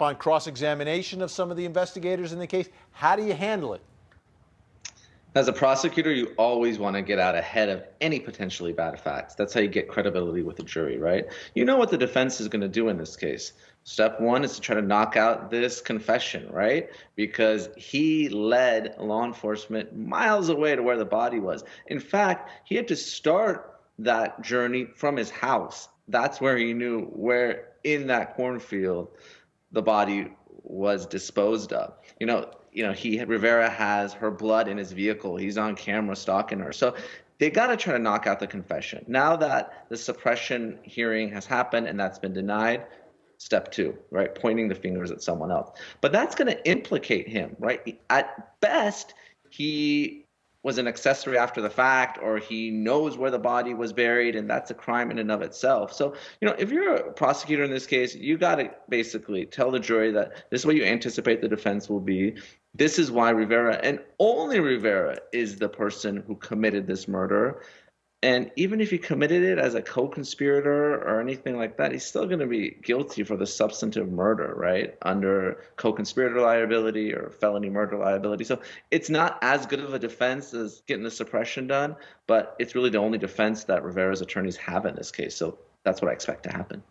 upon cross-examination of some of the investigators in the case? How do you handle it? As a prosecutor, you always want to get out ahead of any potentially bad facts. That's how you get credibility with the jury, right? You know what the defense is going to do in this case. Step one is to try to knock out this confession, right? Because he led law enforcement miles away to where the body was. In fact, he had to start that journey from his house. That's where he knew where in that cornfield the body was disposed of. Rivera has her blood in his vehicle. He's on camera stalking her. So they got to try to knock out the confession. Now that the suppression hearing has happened and that's been denied, step two, right? Pointing the fingers at someone else. But that's going to implicate him, right? At best, he was an accessory after the fact, or he knows where the body was buried, and that's a crime in and of itself. So, if you're a prosecutor in this case, you got to basically tell the jury that this is what you anticipate the defense will be. This is why Rivera, and only Rivera, is the person who committed this murder. And even if he committed it as a co-conspirator or anything like that, he's still going to be guilty for the substantive murder, right? Under co-conspirator liability or felony murder liability. So it's not as good of a defense as getting the suppression done, but it's really the only defense that Rivera's attorneys have in this case. So that's what I expect to happen.